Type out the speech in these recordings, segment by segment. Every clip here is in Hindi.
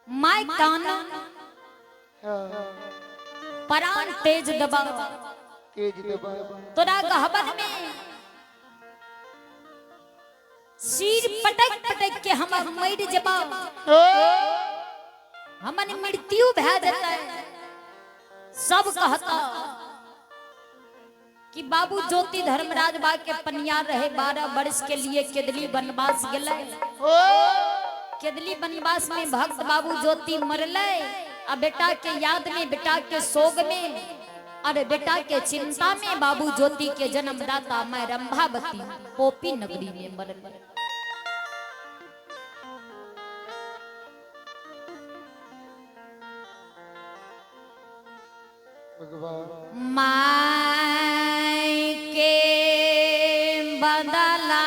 माय काना परान तेज दबा तोरा गहबन में सिर पटक पटक के हम मर जबा हमन मृत्यु भै जाता है। सब कहता कि बाबू ज्योति धर्मराज बा के पनिया रहे 12 वर्ष के लिए केदली वनवास गए। केदली वनवास में भक्त बाबू ज्योति मरले आ बेटा के याद में बेटा के सोग में और बेटा के चिंता में बाबू ज्योति के जन्मदाता मैं रंभावती पोपी नगरी में मरल। माय के बदला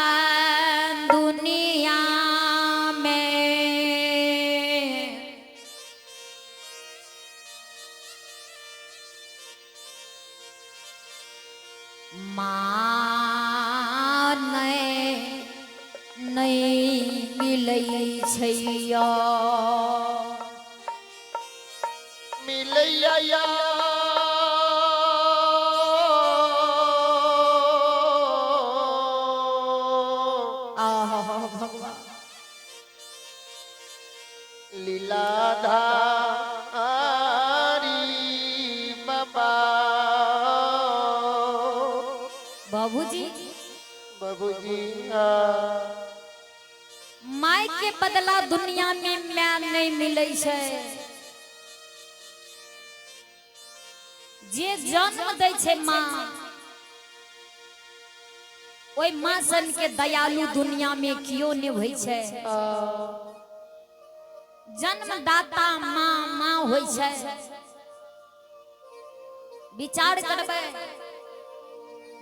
दुनिया में माँ नहीं मिलै छैया मिलैया लीलाधारी बाबा बाबूजी माय के बदला दुनिया में मैं नहीं मिलै छै। जे जन्म दै छै माँ ओई माँ सन के दयालु दुनिया में कियो नहीं होइ छै। जन्मदाता माँ माँ होइ छै। विचार करबै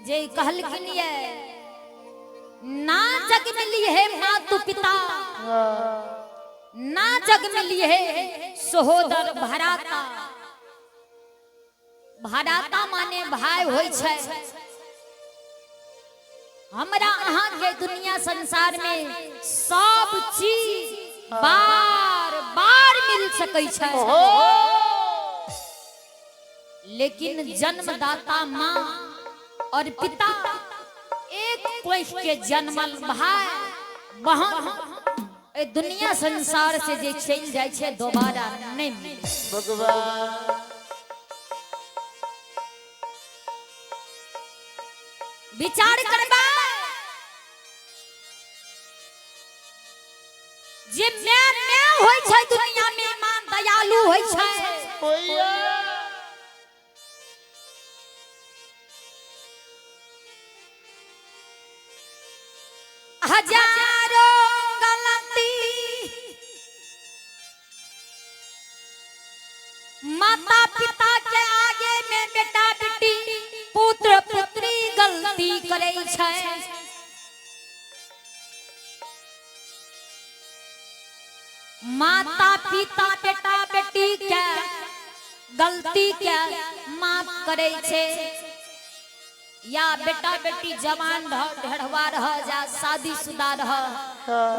जे कहलखिन ये ना जग में लिए है मातु पिता ना जग में लिए है सहोदर भराता। भराता माने भाई होइ छै। हमरा अहाँ के दुनिया संसार में सब चीज बार बार मिल सकै छै लेकिन जन्मदाता माँ और पिता एक कोख के जन्मल भाई बहन ए दुनिया संसार से जे चल जाय छै दोबारा नहीं मिले। भगवान विचार करबा जे मैं होइ छै दुनिया में मां दयालु होइ छै। हजारों गलती माता पिता के आगे में बेटा बेटी पुत्र पुत्री गलती करे छै। माता पिता बेटा बेटी के गलती के माफ करे छै या बेटा बेटी जवान रह ढढ़वा रह जा शादीशुदा रह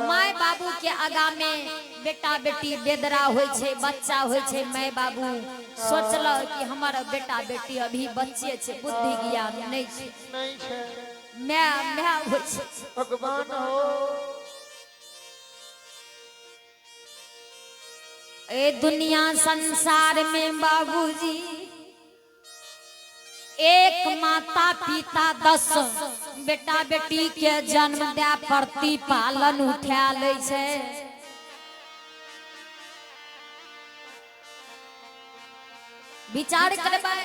माय बाबू के आगा में बेटा बेटी बेदरा होइ छै बच्चा होइ छै। माय बाबू सोचल कि हमर बेटा बेटी अभी बच्चे छै बुद्धि ज्ञान नहीं छै मैं होइ छै। भगवान हो ए दुनिया संसार में बाबूजी एक माता पिता 10 बेटा बेटी के जन्म दे प्रतिपालन उठा ले छै। विचार करबै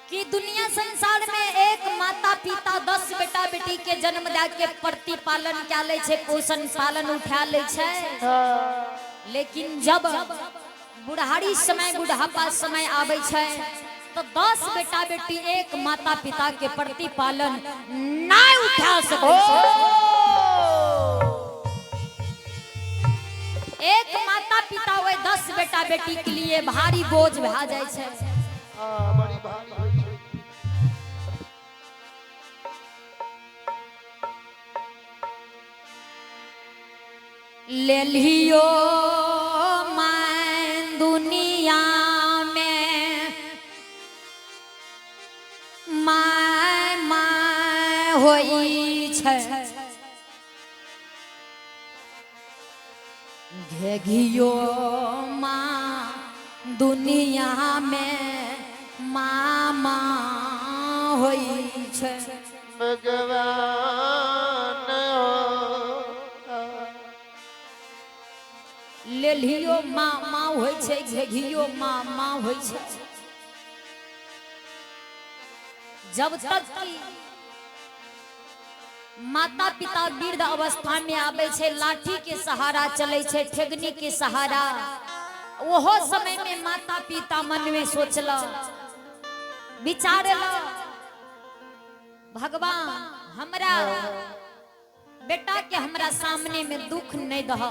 कि दुनिया संसार में एक माता पिता 10 बेटा बेटी के जन्म दे के प्रतिपालन क्या ले छै पोषण पालन उठा ले छै। लेकिन जब बुढ़ारी समय बुढ़ापा समय आवे छै तो 10 बेटा बेटी एक माता पिता के प्रतिपालन नहीं उठा सकै छै। एक माता पिता वे 10 बेटा बेटी के लिए भारी बोझ भा जाय छै। बड़ी भारी होइ छै। ले लियो घेघियो माँ दुनिया में मामा होई छे। भगवान हो लेलियो माँ माँ होई छे, घेघियो माँ माँ होई छे। जब तक कि माता पिता वृद्ध अवस्था में आवे छे, लाठी के सहारा चले छे, ठेगनी के सहारा, ओहो समय में माता पिता मन में सोचला विचारला भगवान हमरा बेटा के हमरा सामने में दुख नहीं दह।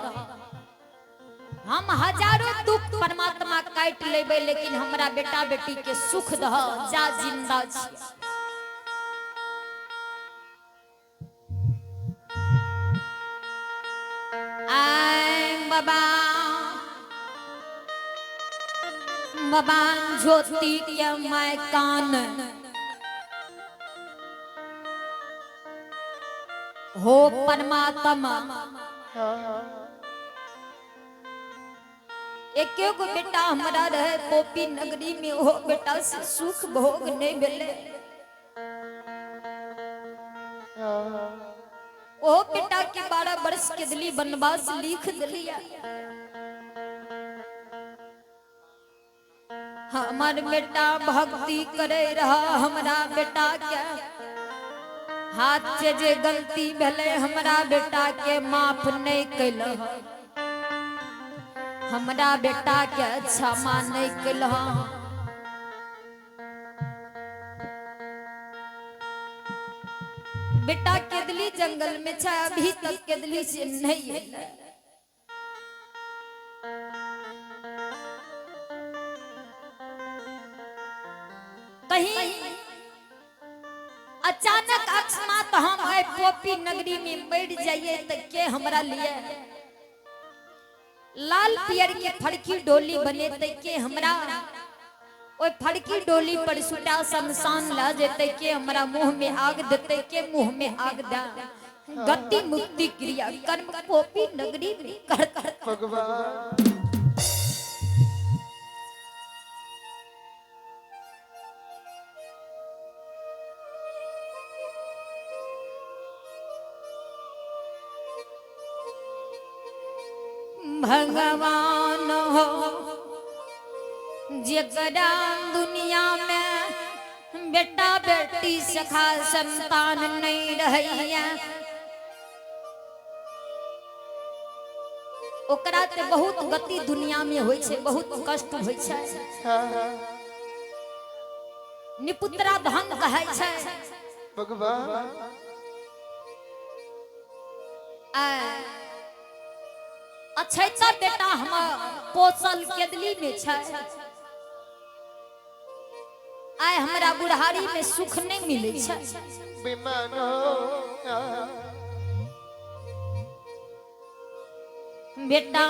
हम हजारों दुख परमात्मा काट लेबे, लेकिन हमरा बेटा बेटी के सुख दह, जा जिंदा छी। बाबा बाबा ज्योति के मैं कान हो परमात्मा। एक गो बेटा हमारा रहे पोपी नगरी में, हो बेटा से सुख भोग नहीं मिले। ओ बेटा के 12 वर्ष के दिली वनवास लिख दिलिया। हमार बेटा भक्ति करे रहा, हमरा बेटा के हाथ से जे गलती भेले हमरा बेटा के माफ नहीं कैल, हमरा बेटा के क्षमा नहीं कैल। बेटा केदली जंगल में छा, अभी तक केदली से नहीं है। कहीं अचानक अकस्मात हम आए पोपी नगरी में बैठ जाइए तो के हमरा लिए लाल पियर के फड़की डोली बने ते के हमरा ओए फड़की डोली पर सुटा शमशान ला जेते के हमरा मुंह में आग देते के मुंह में आग दा। गति मुक्ति क्रिया कर्म पोपी नगरी में कर कर भगवान भगवान हो जकरा दुनिया में बेटा बेटी सखा संतान नहीं रहिया, ओकरा ते बहुत गति दुनिया में होय छे, बहुत कष्ट होय छे। निपुत्रा धन कहै छे भगवान अच्छा बेटा हम पोसल केदली में छे, आय हमरा बुढ़ारी में सुख नहीं मिले छे। विमान हो बेटा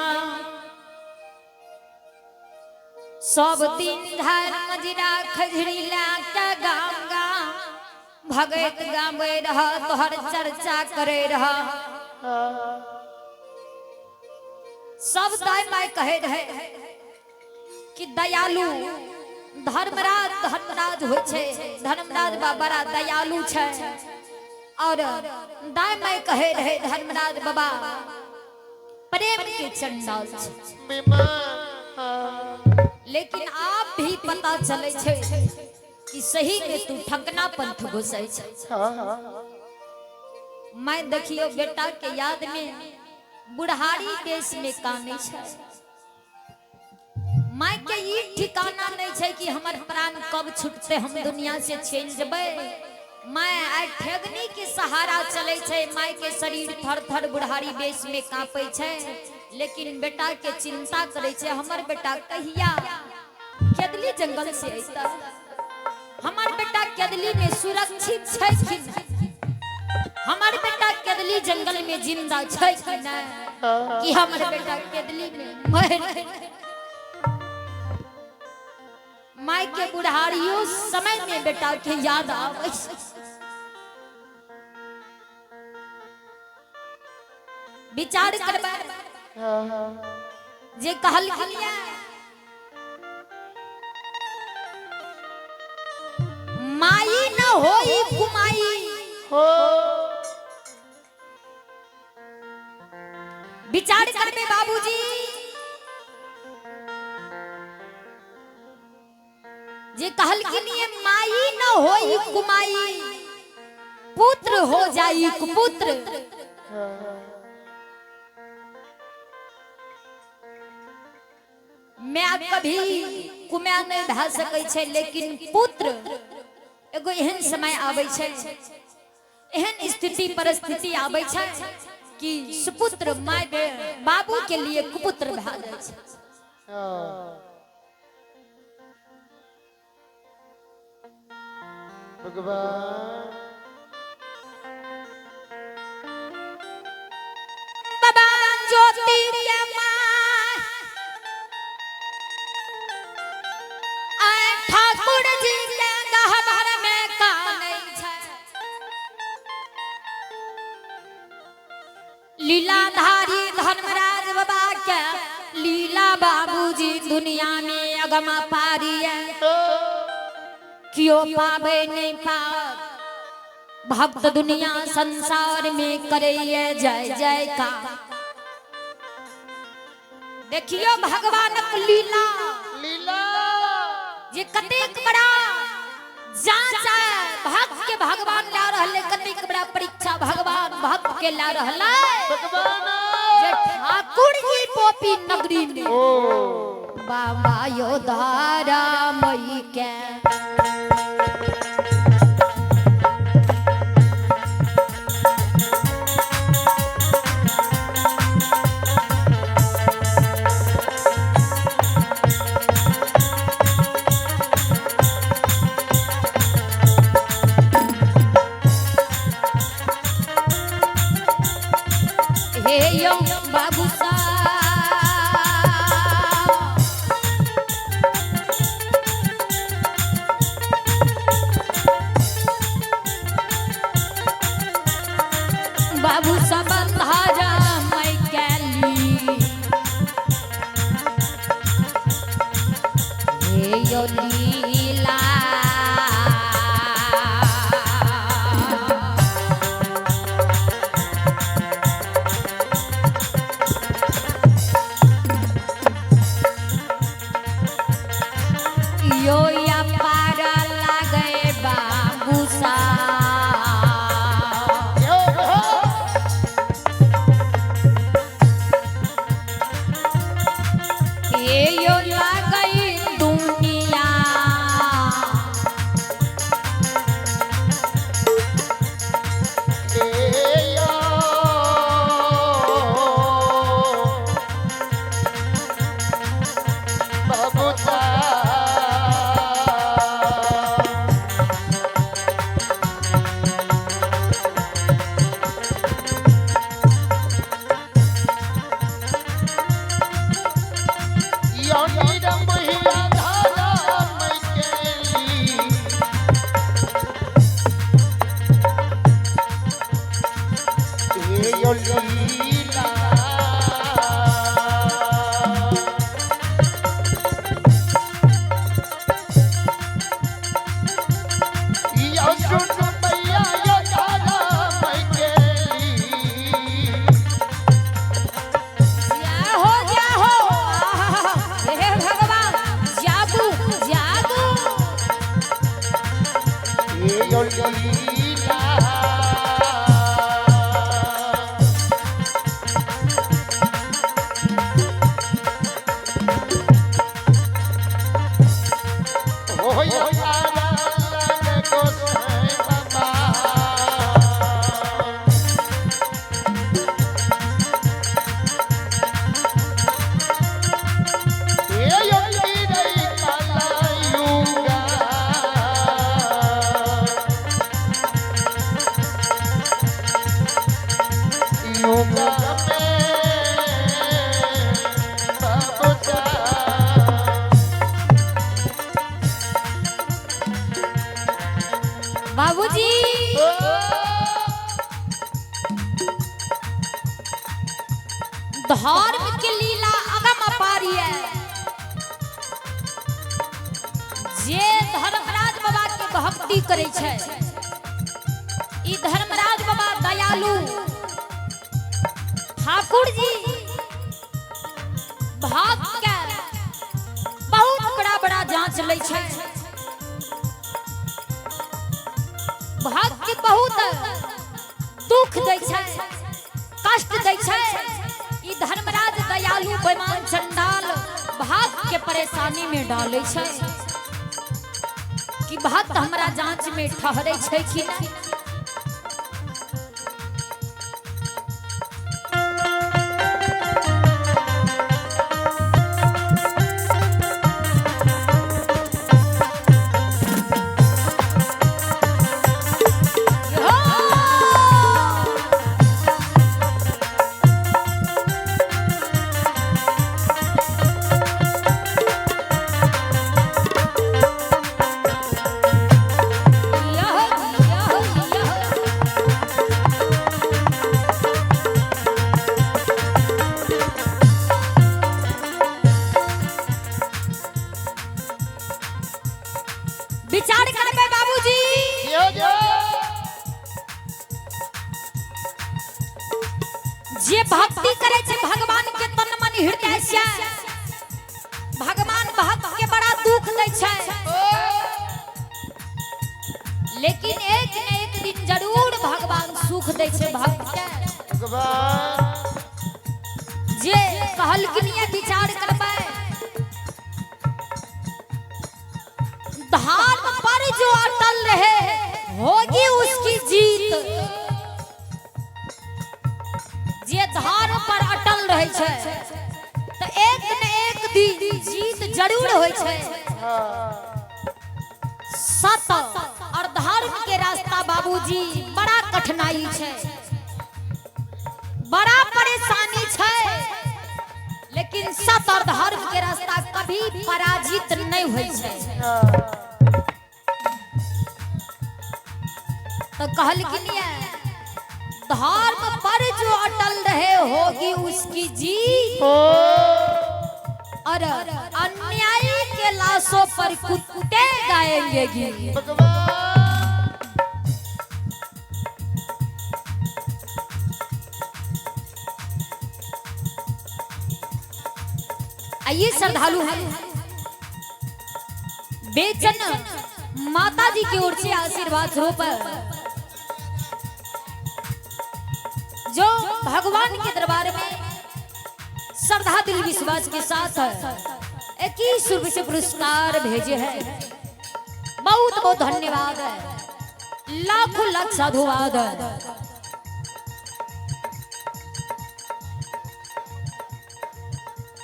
सब दिन धार मजरा खजरी लाके गाम गाम भगत गावे रह, तोहर चर्चा करे रह। सब दाई माई कहे रहे कि दयालु धर्मराज धर्मराज हो छे, धर्मराज बाबा बड़ा दयालु छे। और दाई माई कहे रहे धर्मराज बाबा प्रेम के चंडाल छे। लेकिन आप भी पता चले छे कि सही में तू ठकना पंथ घुसे छे। मैं देखियो बेटा के याद में बुढ़ारी देश में काने छे, माय के ई ठिकाना नहीं छे कि हमर प्राण कब छूटते हम दुनिया से चल जबे। माय आइ ठेगनी के सहारा चले छे, माय के शरीर थर थर बुढ़ारी देश में कांपे छे। लेकिन बेटा के चिंता करे छे, हमर बेटा कहिया केदली जंगल से अइता, हमर बेटा केदली में सुरक्षित छे कि नहीं, हमारे बेटा केदली जंगल में जिंदा छे कि नहीं, कि हमारे बेटा केदली में मर। माई के बुढ़ारियों समय में बेटा के याद आवे, विचार करबा जे कहल किया माई न होई कुमाई हो विचार करबे बाबूजी जे कहल कि नहीं माई न होई कुमाई पुत्र हो जाई कुपुत्र मैं कभी कुमाय नहीं भा सकै छै लेकिन पुत्र एगो एहन समय आबै छै एहन स्थिति परिस्थिति आबै छै कि सुपुत्र माय बाबू के लिए कुपुत्र भा जाय छै भगवान बाबा ज्योति के माय आय ठाकुर जी के गहबर में कानै छै लीलाधारी धर्मराज बाबा के लीला बाबूजी दुनिया में अगम पारी है क्यों पावे नहीं पाव भक्त दुनिया संसार में करे जय जय का देखियो भगवानक लीला लीला जे कतेक बड़ा जांच है भक्त के भगवान ला रहले कतेक बड़ा परीक्षा भगवान भक्त के ला रहले भगवान जे ठाकुर जी पोपी नगरी में ओ बाबा योधारा मई के हे यो बाबू बाबू सबंधारा मैं कैली हे यो लीला धर्म के लीला अगम अपारी है। जे धर्मराज बाबा के भक्ति करे छै, ई धर्मराज बाबा दयालु ठाकुर जी भक्त के बहुत बड़ा बड़ा जांच ले छै। भक्त के बहुत दुख दै छै, कष्ट दै छै। ई धर्मराज दयालु बेईमान चंडाल भक्त के परेशानी में डाले छै कि भक्त हमरा जांच में ठहरे छै कि नहीं। विचार करबे बाबूजी, जे भक्ति करे छै भगवान के तन मन हृदय से, भगवान भक्त के बड़ा दुख दै छै, लेकिन एक न एक दिन जरूर भगवान सुख दै छै भक्त के। भगवान जे कहलखिन ये विचार करबे, धर्म पर जो अटल रहे होगी उसकी जीत। जे धर्म पर अटल रहे छै तो एक न एक दिन जीत जरूर होय छै। सत और धर्म के रास्ता बाबूजी बड़ा कठिनाई छै, बड़ा परेशानी छै, लेकिन सत और धर्म के रास्ता कभी पराजित नहीं होय छै। तो कहलखिन धर्म पर जो अटल रहे होगी उसकी जीत, और अन्यायी के लाशों पर कुत्ते गाएंगे गीत। भगवान आइए श्रद्धालु हैं, बेचन माता जी की ओर से आशीर्वाद स्वरूप जो भगवान के दरबार में श्रद्धा दिल विश्वास के साथ 21 रुपए से पुरस्कार भेजे हैं। बहुत बहुत धन्यवाद है, लाखों लाख साधुवाद है।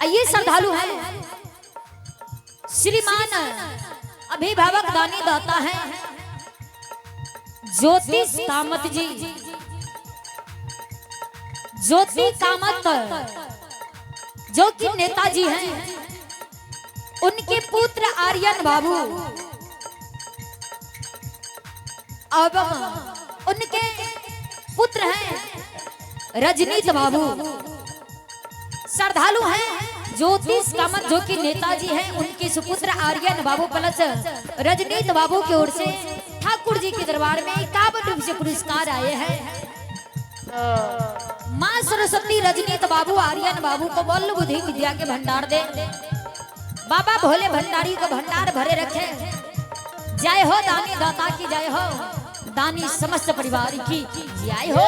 आइए श्रद्धालु हैं, श्रीमान अभिभावक दानी दाता है ज्योतिष कामत जी, ज्योति कामत जो कि नेताजी हैं, उनके पुत्र आर्यन बाबू और उनके पुत्र हैं रजनीत बाबू। श्रद्धालु हैं ज्योतिष कामत जो कि नेताजी हैं, उनके सुपुत्र आर्यन बाबू प्लस रजनीत बाबू की ओर से ठाकुर जी के दरबार में 51 रुपए से पुरस्कार आए हैं। माँ सरस्वती रजनीत बाबू आर्यन बाबू को बल बुद्धि विद्या के भंडार दे, बाबा भोले भंडारी को भंडार भरे रखे। जय हो दानी दाता की जय हो, दानी समस्त परिवार की जय हो।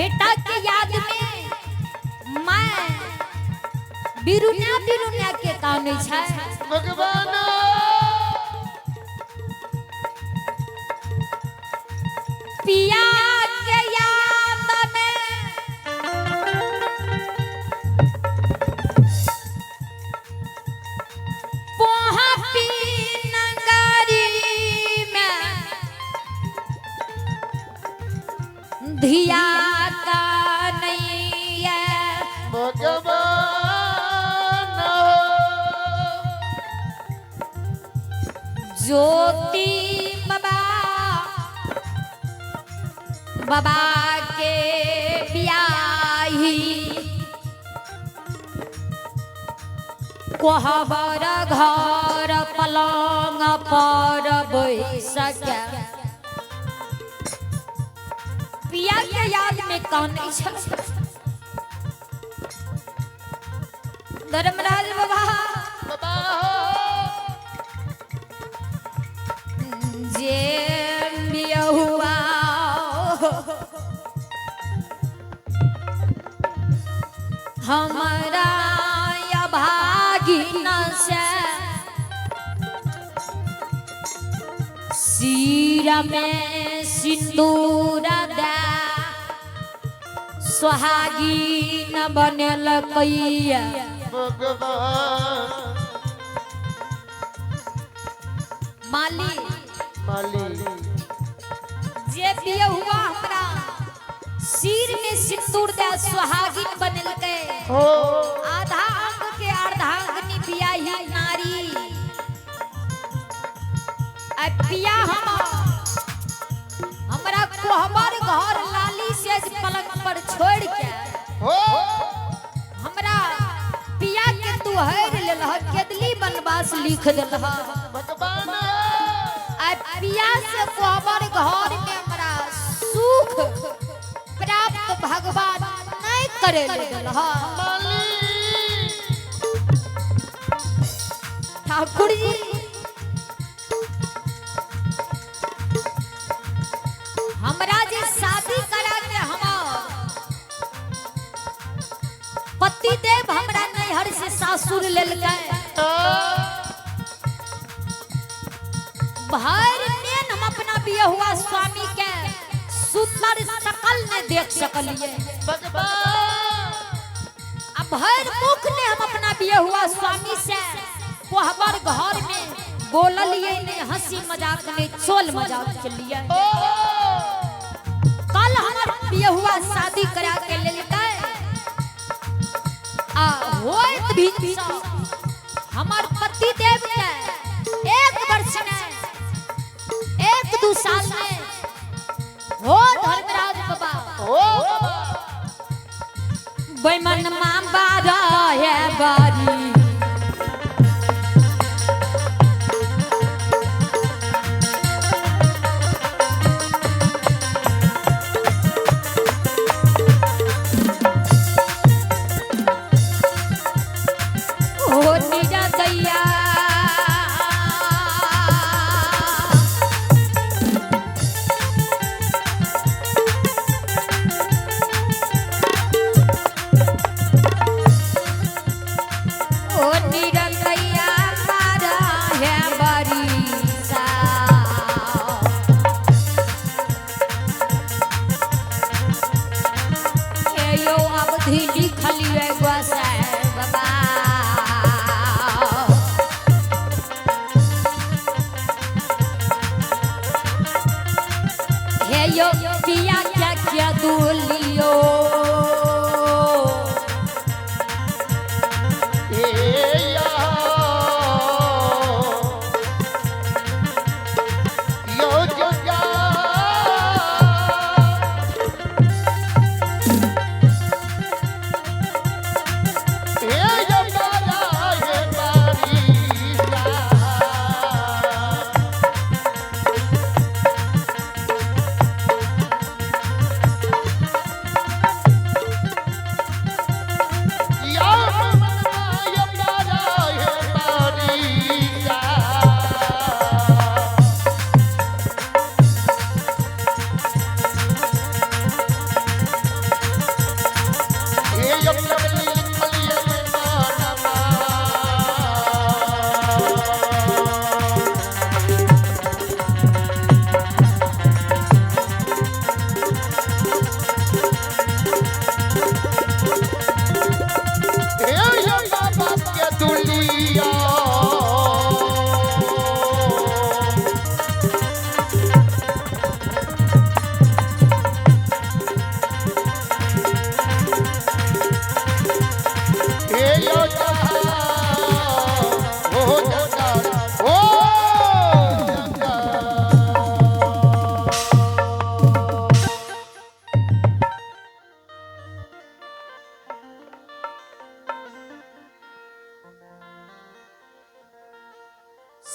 बेटा के याद में मैं बिरुनिया बिरुनिया के काने छै भगवान पिया के याद में पोहा पी नगारी में धिया का नहीं है भगवान ज्योति बाबा बाबा के बियाही कोहबर घर पलंग पर बैस के पिया के याद में कौन छै धर्मराज बाबा बाबा जे बियाहुआ हमारा या भागिन से सिर में सिंदूर दे सुहागिन बनल कैया भगवान माली माली जे बियाहुआ हमरा सिर में सिंदूर दे सुहागिन बनल के हो आधा अंग के अर्धांगिनी बियाही नारी आ पिया हमरा कोहबर घर लाली से पलंग पर छोड़ के हो हमरा पिया के तू हर लेलह केदली बनवास लिख देलह भगवान आ पिया से कोहबर घर में हमरा सुख प्राप्त भगवान नहीं करे देलह माली ठाकुर जी हमरा जे शादी करा के पति देव हमरा नैहर से सासुर लेल गए भर दिन हम अपना बियाहुआ स्वामी के सुंदर शकल में देख सकलिए भगवान अब भर मुख ने हम अपना बियाहुआ स्वामी से कोहबर घर में बोललिए ने हंसी मजाक ने चोल मजाक चलिए कल हमर बियाहुआ शादी करा के ले गए आ होइत भी हमार पति देव के एक वर्ष में एक दू साल में हो धर्मराज बाबा हो बैमन मां बारा है बारी ओ निजा दैया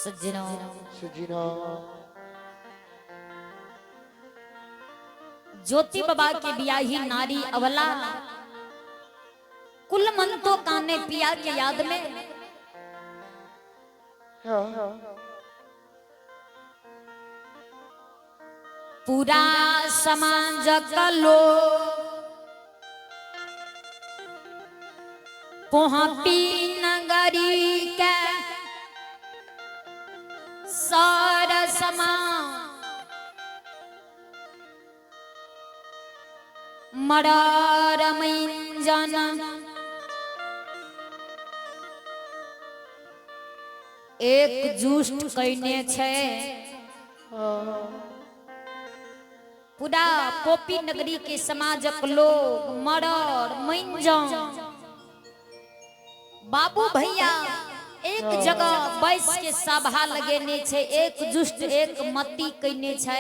सज्जनों, सुजीना ज्योति बाबा के बियाही नारी अवला कुल मन तो काने पिया के याद में पूरा समाज कलो पोहपी नगरी के सार समा मरार मंजन एक जुष्ट कइने छे पूरा पोपी नगरी के समाजक लोग मरर मंजन बाबू भैया एक जगह बैस के सभा लगेने छे एक जुष्ट एक मती कइने छे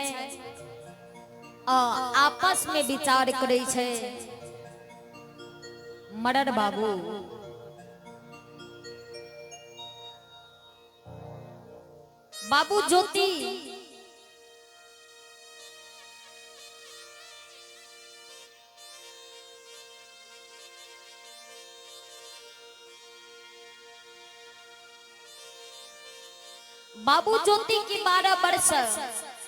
आपस में विचार करे छे मरर बाबू बाबू ज्योति बाबू ज्योति की 12 वर्ष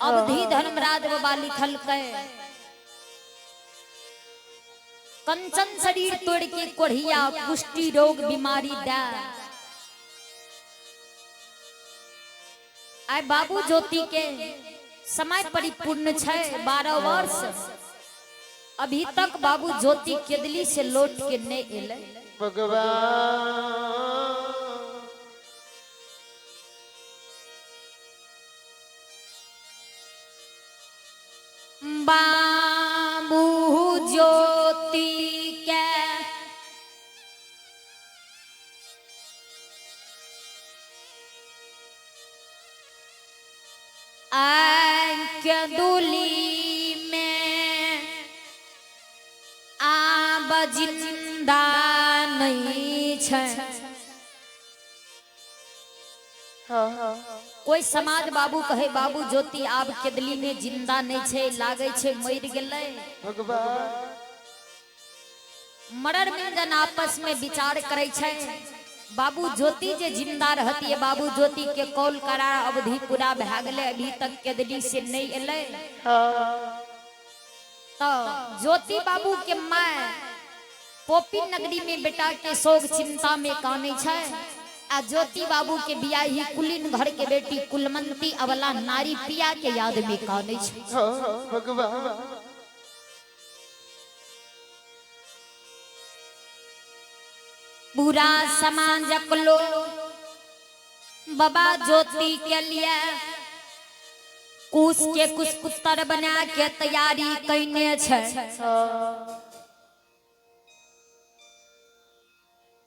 अवधि धर्मराज बाबा लिखल के कंचन शरीर तोड़ के कोढ़िया कुष्ठी रोग बीमारी दे आय बाबू ज्योति के समय परिपूर्ण छे 12 वर्ष अभी तक बाबू ज्योति केदली से लौट के नहीं एले भगवान बाबू ज्योति के दुली में आब जिंदा नहीं छे कोई समाज बाबू कहे बाबू ज्योति आब केदली में जिंदा नहीं छे लागे छे मर गेलै भगवान मरर मंजन आपस में विचार करे छे बाबू ज्योति जे जिंदा रहती है बाबू ज्योति के कौल करार अवधि पूरा भए गेलै अभी तक केदली से नहीं एलै तो ज्योति बाबू के माय पोपी नगरी में बेटा के शोक चिंता में काने छे आ ज्योति बाबू के बियाही कुलीन घर के बेटी कुलमंती अवला नारी पिया के याद में काने छे भगवान पूरा समाज लो बाबा ज्योति के लिए कुछ के कुछ पुत्र बना के तैयारी कइने छे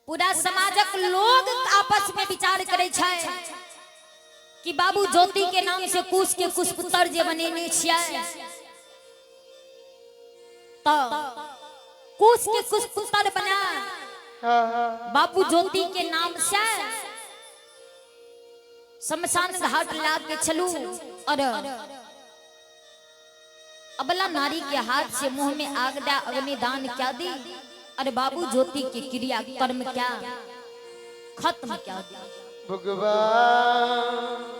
पूरा समाजक लोग आपस में विचार करे छे कि बाबू ज्योति के नाम से कुछ के कुछ पुत्र जे बनेने छियै तो कुछ के कुछ पुत्र बना बाबू ज्योति के नाम से शमशान घाट ला के चलू और अबला नारी के हाथ से मुंह में आग डा अग्निदान क्या दी अरे बाबू ज्योति की क्रिया कर्म क्या खत्म क्या दी भगवान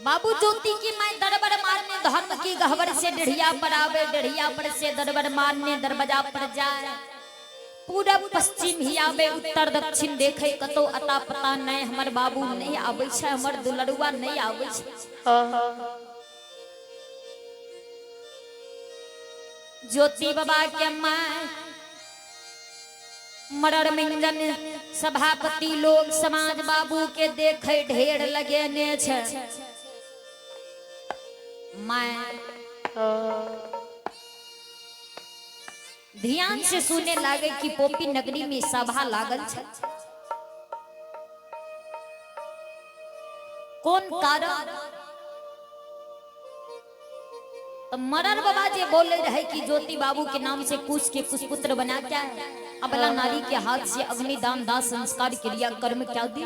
बाबू ज्योति की मैं दरबार मारने धर्म की गहवर से डेढ़िया पर आवे डेढ़िया पर से दरबार मारने दरवाजा पर जाए पूरब पश्चिम ही आवे उत्तर दक्षिण देखे कतो अता पता नहीं हमर बाबू नहीं आवे छे हमर दुलरुआ नहीं आवे छे ज्योति बाबा के मां मरर मंजन सभापति लोग समाज बाबू के देखे ढेर लगेने छे मैं ध्यान से सुने लागे कि पोपी नगरी में सभा लागल छे कौन कारण तो मरर बाबा जे बोले रहे कि ज्योति बाबू के नाम से कुश के कुशपुत्र बना क्या है, अबला नारी के हाथ से अग्निदान दाह संस्कार क्रिया कर्म क्या दी।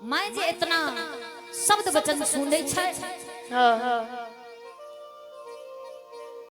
मैं जे इतना शब्द वचन सुने छे,